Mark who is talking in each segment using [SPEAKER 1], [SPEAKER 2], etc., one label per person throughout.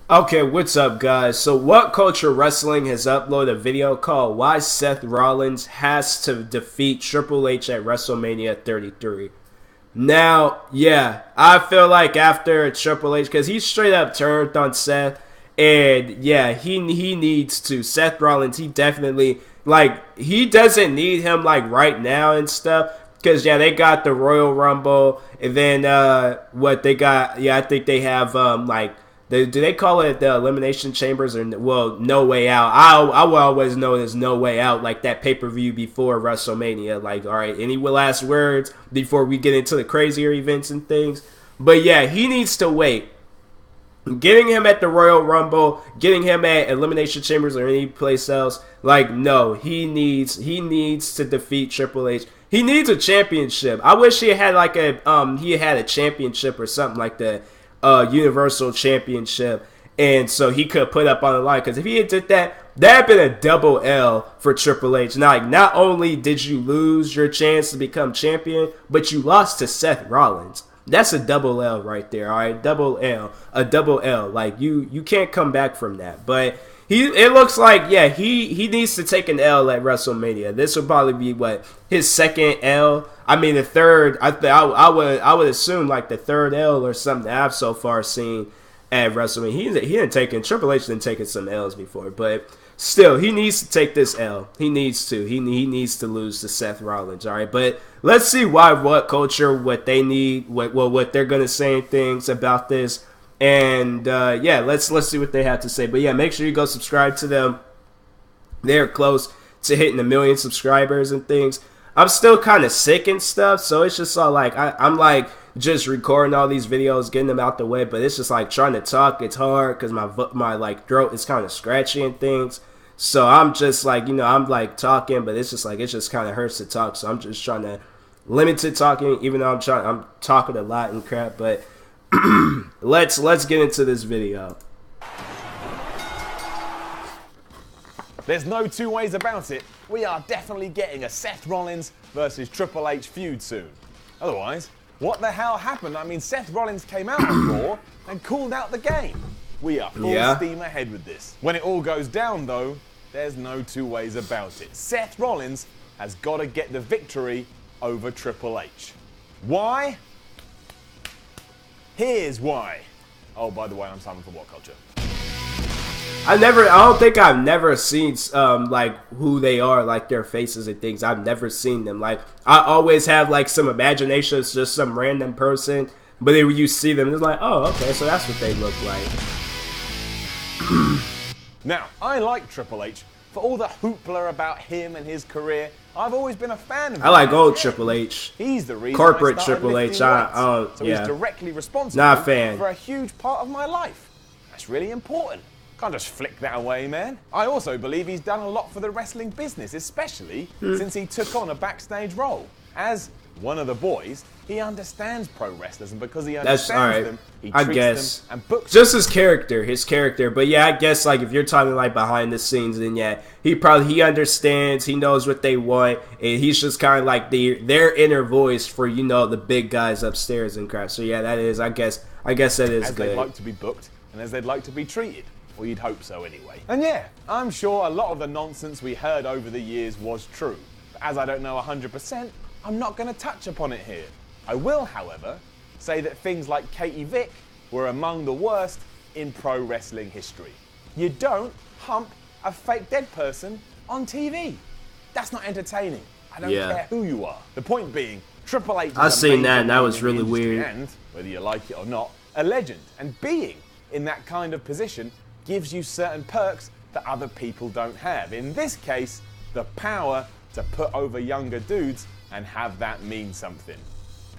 [SPEAKER 1] Okay, what's up, guys? So, What Culture Wrestling has uploaded a video called Why Seth Rollins Has to Defeat Triple H at WrestleMania 33. Now, yeah, I feel like after Triple H, because he straight up turned on Seth, and yeah, he needs to. Seth Rollins, he definitely, he doesn't need him, right now and stuff. Because, yeah, they got the Royal Rumble, and then, what they got, yeah, I think they have, do they call it the Elimination Chambers or No Way Out? I will always know there's No Way Out, like that pay-per-view before WrestleMania. Like, all right, any last words before we get into the crazier events and things? But yeah, he needs to wait. Getting him at the Royal Rumble, getting him at Elimination Chambers or any place else, no, he needs to defeat Triple H. He needs a championship. I wish he had a championship or something like that. Universal Championship, and so he could put up on the line. Because if he had did that, that'd been a double L for Triple H. Not only did you lose your chance to become champion, but you lost to Seth Rollins. That's a double L right there. All right, double L, a double L. You can't come back from that. But it looks like he needs to take an L at WrestleMania. This would probably be his second L. I mean the third. I would assume the third L or something I've so far seen at WrestleMania. He didn't take Triple H didn't take some L's before, but still he needs to take this L. He needs to. He needs to lose to Seth Rollins. All right, but let's see what culture, what they need, what they're gonna say things about this. And let's see what they have to say. But yeah, make sure you go subscribe to them. They're close to hitting 1 million subscribers and things. I'm still kind of sick and stuff, so it's just all I'm just recording all these videos, getting them out the way. But it's just trying to talk. It's hard because my throat is kind of scratchy and things. So I'm just I'm talking, but it's just kind of hurts to talk. So I'm just trying to limit to talking, even though I'm talking a lot and crap. But let's get into this video.
[SPEAKER 2] There's no two ways about it. We are definitely getting a Seth Rollins versus Triple H feud soon. Otherwise, what the hell happened? I mean, Seth Rollins came out on Raw and called out the game. We are full steam ahead with this. When it all goes down, though, there's no two ways about it. Seth Rollins has got to get the victory over Triple H. Why? Here's why. Oh, by the way, I'm Simon from What Culture.
[SPEAKER 1] I don't think I've never seen who they are, their faces and things. I've never seen them. I always have some imagination. It's just some random person, but then when you see them, it's oh, okay, so that's what they look like.
[SPEAKER 2] Now, I like Triple H for all the hoopla about him and his career. I've always been a fan of him.
[SPEAKER 1] I like old Triple H.
[SPEAKER 2] He's the reason
[SPEAKER 1] corporate
[SPEAKER 2] I started
[SPEAKER 1] Triple H.
[SPEAKER 2] So he's directly responsible
[SPEAKER 1] Not a fan.
[SPEAKER 2] for a huge part of my life. That's really important. Can't just flick that away, man. I also believe he's done a lot for the wrestling business, especially since he took on a backstage role. As one of the boys, he understands pro wrestlers, and because he understands them, he treats them and books
[SPEAKER 1] just his character. But yeah, I guess if you're talking behind the scenes, then yeah, he understands, he knows what they want, and he's just kind of their inner voice for the big guys upstairs and crap. So yeah, that is, I guess that is
[SPEAKER 2] as
[SPEAKER 1] good.
[SPEAKER 2] They'd like to be booked and as they'd like to be treated. Or you'd hope so anyway. And yeah, I'm sure a lot of the nonsense we heard over the years was true. But as I don't know 100%, I'm not going to touch upon it here. I will, however, say that things like Katie Vick were among the worst in pro wrestling history. You don't hump a fake dead person on TV. That's not entertaining. I don't care who you are. The point being, Triple H is
[SPEAKER 1] I've seen that, and that was really weird.
[SPEAKER 2] And, whether you like it or not, a legend. And being in that kind of position gives you certain perks that other people don't have. In this case, the power to put over younger dudes and have that mean something.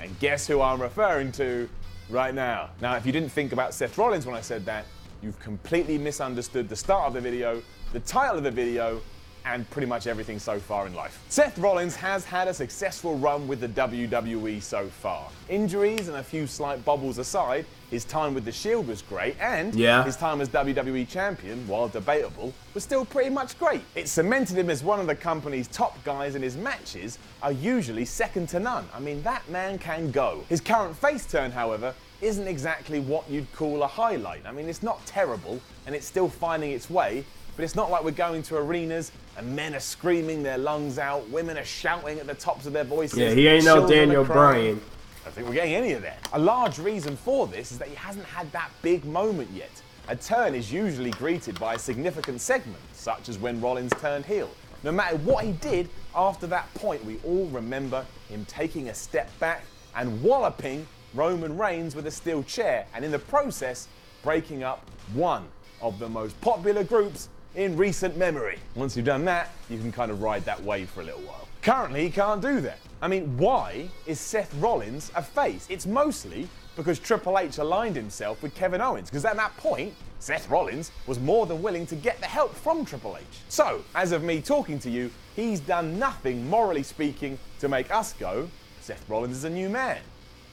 [SPEAKER 2] And guess who I'm referring to right now? Now, if you didn't think about Seth Rollins when I said that, you've completely misunderstood the start of the video, the title of the video, and pretty much everything so far in life. Seth Rollins has had a successful run with the WWE so far. Injuries and a few slight bobbles aside, his time with the Shield was great, and his time as WWE Champion, while debatable, was still pretty much great. It cemented him as one of the company's top guys, and his matches are usually second to none. I mean, that man can go. His current face turn, however, isn't exactly what you'd call a highlight. I mean, it's not terrible, and it's still finding its way, but it's not like we're going to arenas and men are screaming their lungs out, women are shouting at the tops of their voices.
[SPEAKER 1] Yeah, he ain't no Daniel Bryan.
[SPEAKER 2] I don't think we're getting any of that. A large reason for this is that he hasn't had that big moment yet. A turn is usually greeted by a significant segment, such as when Rollins turned heel. No matter what he did, after that point, we all remember him taking a step back and walloping Roman Reigns with a steel chair, and in the process, breaking up one of the most popular groups in recent memory. Once you've done that, you can kind of ride that wave for a little while. Currently, he can't do that. I mean, why is Seth Rollins a face? It's mostly because Triple H aligned himself with Kevin Owens, because at that point, Seth Rollins was more than willing to get the help from Triple H. So, as of me talking to you, he's done nothing, morally speaking, to make us go, Seth Rollins is a new man.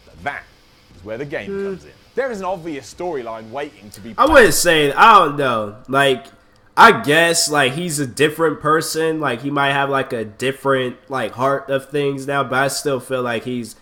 [SPEAKER 2] But that is where the game comes in. There is an obvious storyline waiting to be played.
[SPEAKER 1] I wouldn't say, I don't know, like, I guess, like, he's a different person. Like, he might have, like, a different, like, heart of things now, but I still feel like he's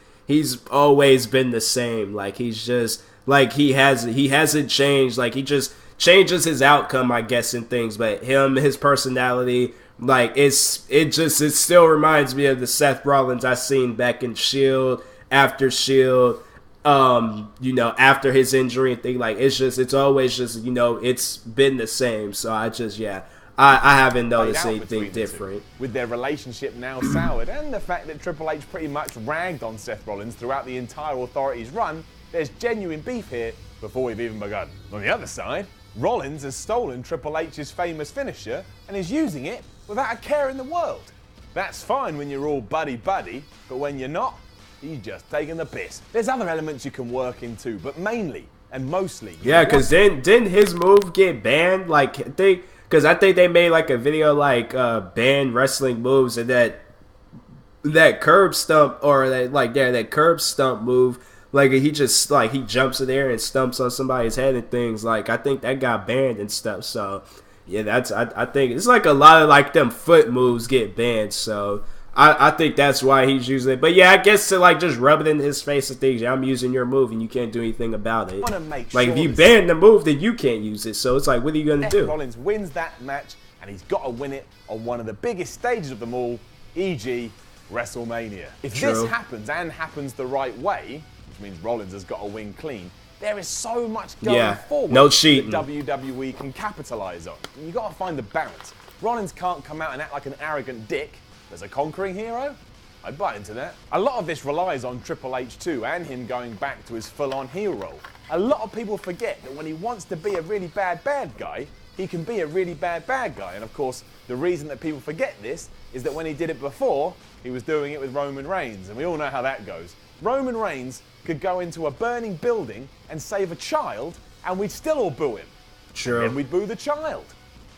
[SPEAKER 1] always been the same. Like, he's just, like, he hasn't changed. Like, he just changes his outcome, I guess, in things. But his personality, like, it still reminds me of the Seth Rollins I seen back in Shield, after Shield. After his injury and thing, like, it's always just, it's been the same. So I haven't noticed anything different.
[SPEAKER 2] With their relationship now soured, and the fact that Triple H pretty much ragged on Seth Rollins throughout the entire Authority's run, there's genuine beef here before we've even begun. On the other side, Rollins has stolen Triple H's famous finisher and is using it without a care in the world. That's fine when you're all buddy-buddy, but when you're not, he's just taking the piss. There's other elements you can work into, but mainly and mostly...
[SPEAKER 1] Yeah, because didn't his move get banned? Like, because I think they made, like, a video, like, ban wrestling moves, and that curb stump, or that curb stump move, like, he just, like, he jumps in there and stumps on somebody's head and things. Like, I think that got banned and stuff, so... Yeah, I think it's like a lot of, like, them foot moves get banned, so... I think that's why he's using it. But yeah, I guess to, like, just rub it in his face and things. Yeah, I'm using your move and you can't do anything about it. Like, if you ban the move, then you can't use it. So it's like, what are you going to do?
[SPEAKER 2] Rollins wins that match, and he's got to win it on one of the biggest stages of them all, e.g. WrestleMania. If this happens, and happens the right way, which means Rollins has got to win clean, there is so much going forward
[SPEAKER 1] no cheating.
[SPEAKER 2] that WWE can capitalize on. You've got to find the balance. Rollins can't come out and act like an arrogant dick as a conquering hero. I'd buy into that. A lot of this relies on Triple H too, and him going back to his full-on heel role. A lot of people forget that when he wants to be a really bad guy, he can be a really bad guy. And of course, the reason that people forget this is that when he did it before, he was doing it with Roman Reigns, and we all know how that goes. Roman Reigns could go into a burning building and save a child, and we'd still all boo him.
[SPEAKER 1] True.
[SPEAKER 2] And we'd boo the child.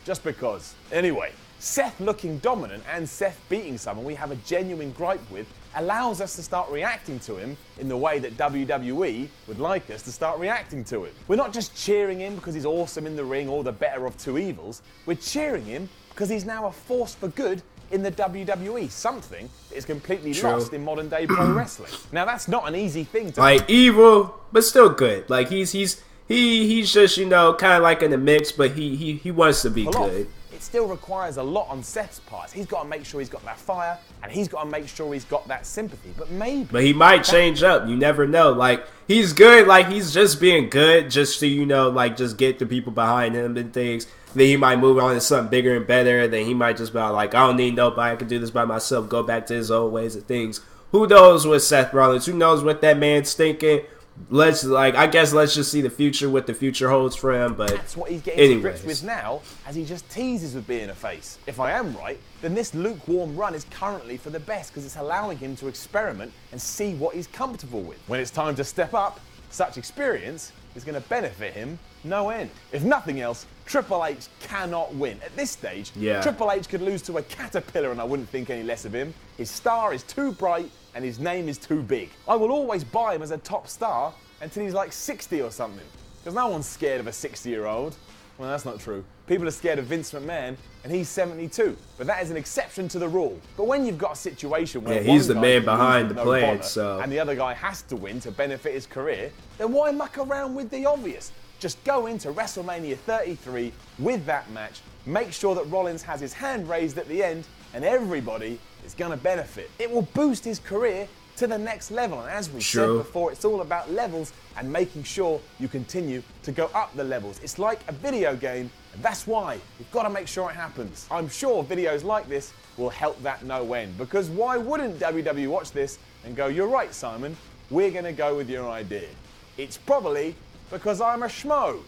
[SPEAKER 2] Just because. Anyway, Seth looking dominant and Seth beating someone we have a genuine gripe with allows us to start reacting to him in the way that WWE would like us to start reacting to him. We're not just cheering him because he's awesome in the ring or the better of two evils. We're cheering him because he's now a force for good in the WWE, something that is completely lost in modern day pro wrestling. Now that's not an easy thing to
[SPEAKER 1] like evil, but still good. Like he's just, kind of like in the mix, but he wants to be good.
[SPEAKER 2] It still requires a lot on Seth's part. He's got to make sure he's got that fire, and he's got to make sure he's got that sympathy. But
[SPEAKER 1] he might change up. You never know. Like he's good. Like he's just being good, just to like just get the people behind him and things. Then he might move on to something bigger and better. Then he might just be like, I don't need nobody. I can do this by myself. Go back to his old ways of things. Who knows what Seth Rollins? Who knows what that man's thinking? I guess let's just see the future, what the future holds for him. But
[SPEAKER 2] that's what he's getting to grips with now, as he just teases with being a face. If I am right, then this lukewarm run is currently for the best because it's allowing him to experiment and see what he's comfortable with. When it's time to step up, such experience is going to benefit him no end. If nothing else, Triple H cannot win. At this stage, Triple H could lose to a caterpillar and I wouldn't think any less of him. His star is too bright and his name is too big. I will always buy him as a top star until he's like 60 or something. Because no one's scared of a 60-year-old. Well, that's not true. People are scared of Vince McMahon, and he's 72. But that is an exception to the rule. But when you've got a situation where
[SPEAKER 1] he's the man behind the plan,
[SPEAKER 2] and the other guy has to win to benefit his career, then why muck around with the obvious? Just go into WrestleMania 33 with that match, make sure that Rollins has his hand raised at the end, and everybody is going to benefit. It will boost his career to the next level. And as we said before, it's all about levels and making sure you continue to go up the levels. It's like a video game, and that's why you've got to make sure it happens. I'm sure videos like this will help that no end, because why wouldn't WWE watch this and go, you're right, Simon, we're going to go with your idea? It's probably because I'm a schmo.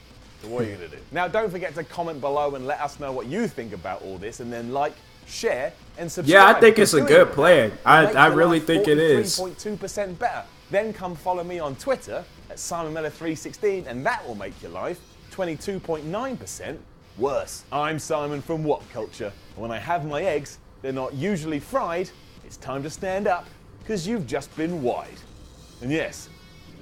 [SPEAKER 2] So what are you going to do? Now, don't forget to comment below and let us know what you think about all this, and then like, share, and subscribe.
[SPEAKER 1] Yeah, I think it's a good plan. I really think it is.
[SPEAKER 2] 3.2% better. Then come follow me on Twitter at SimonMiller316, and that will make your life 22.9% worse. I'm Simon from What Culture, and when I have my eggs, they're not usually fried. It's time to stand up, because you've just been wide. And yes,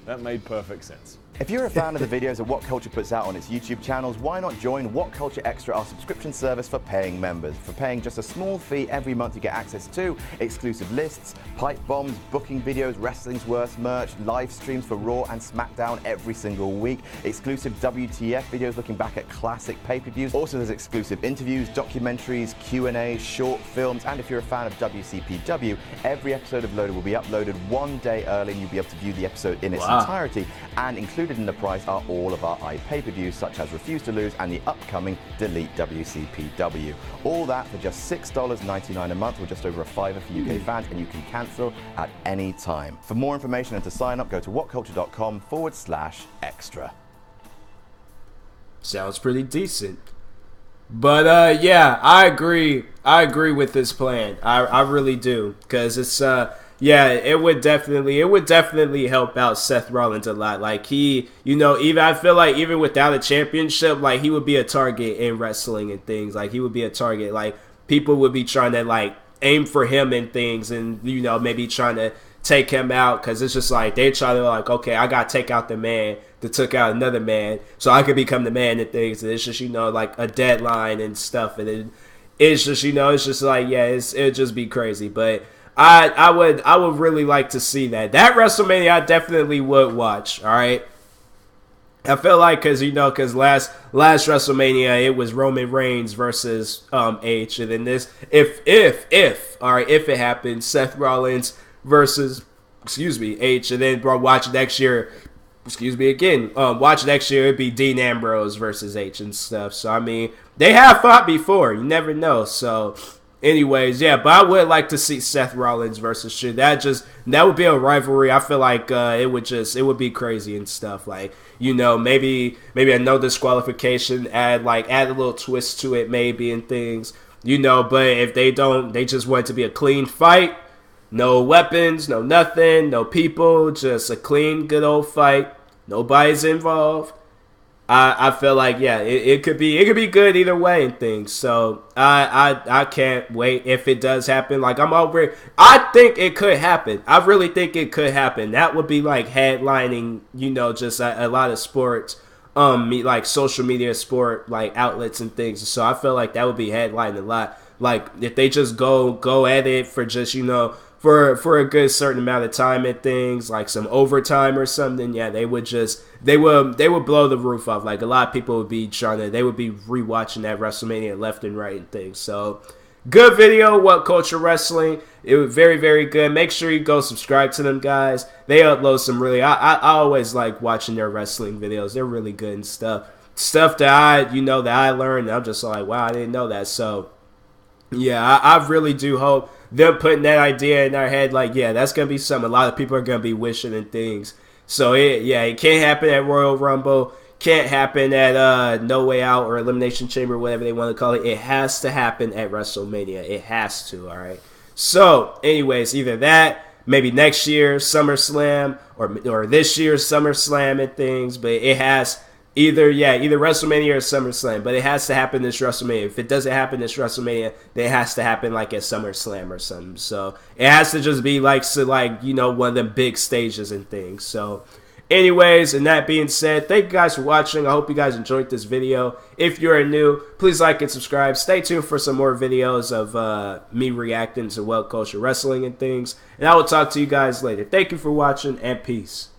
[SPEAKER 2] that made perfect sense.
[SPEAKER 3] If you're a fan of the videos that What Culture puts out on its YouTube channels, why not join What Culture Extra, our subscription service for paying members? For paying just a small fee every month, you get access to exclusive lists, pipe bombs, booking videos, wrestling's worst merch, live streams for Raw and SmackDown every single week, exclusive WTF videos looking back at classic pay-per-views. Also, there's exclusive interviews, documentaries, Q&A, short films, and if you're a fan of WCPW, every episode of Loaded will be uploaded one day early, and you'll be able to view the episode in its entirety, and included in the price are all of our pay-per-views such as Refuse to Lose and the upcoming Delete WCPW. All that for just $6.99 a month, or just over $5 for UK fans, and you can cancel at any time. For more information and to sign up, go to whatculture.com/extra.
[SPEAKER 1] Sounds pretty decent. But yeah, I agree with this plan. I really do, because it's yeah, it would definitely help out Seth Rollins a lot. Like, he, even I feel like even without a championship, like, he would be a target in wrestling and things. Like, he would be a target. Like, people would be trying to like aim for him and things, and maybe trying to take him out, because it's just like they try to like, okay, I gotta take out the man that took out another man, so I could become the man and things. And it's just like a deadline and stuff, and it's just it's just like, yeah, it'd just be crazy. But I would really like to see that WrestleMania. I definitely would watch. All right, I feel like because last WrestleMania it was Roman Reigns versus H, and then this if it happens, Seth Rollins versus H, and then watch next year. Watch next year, it'd be Dean Ambrose versus H and stuff. So I mean, they have fought before. You never know. So. Anyways, yeah, but I would like to see Seth Rollins versus shit. That would be a rivalry. I feel like it would be crazy and stuff. Like, maybe a no disqualification, add a little twist to it maybe and things. But if they don't, they just want it to be a clean fight. No weapons, no nothing, no people, just a clean, good old fight. Nobody's involved. I feel like, yeah, it could be good either way and things. So I can't wait if it does happen. Like, I think it could happen. I really think it could happen. That would be like headlining, just a lot of sports, like social media sport like outlets and things. So I feel like that would be headlining a lot. Like, if they just go at it for just for a good certain amount of time and things, like some overtime or something, yeah, they would blow the roof off. Like, a lot of people would be they would be rewatching that WrestleMania left and right and things. So, good video, What Culture Wrestling. It was very, very good. Make sure you go subscribe to them guys. They upload some really, I always like watching their wrestling videos. They're really good and stuff. Stuff that I learned, I'm just like, wow, I didn't know that. So, yeah, I really do hope them putting that idea in their head, like, yeah, that's going to be something a lot of people are going to be wishing and things. So, it can't happen at Royal Rumble. Can't happen at No Way Out or Elimination Chamber, whatever they want to call it. It has to happen at WrestleMania. It has to, all right? So, anyways, either that, maybe next year, SummerSlam, or this year's SummerSlam and things. But it has Either WrestleMania or SummerSlam, but it has to happen this WrestleMania. If it doesn't happen this WrestleMania, then it has to happen like at SummerSlam or something. So it has to just be like, so like, you know, one of them big stages and things. So anyways, and that being said, thank you guys for watching. I hope you guys enjoyed this video. If you're new, please like and subscribe. Stay tuned for some more videos of me reacting to What Culture Wrestling and things. And I will talk to you guys later. Thank you for watching, and peace.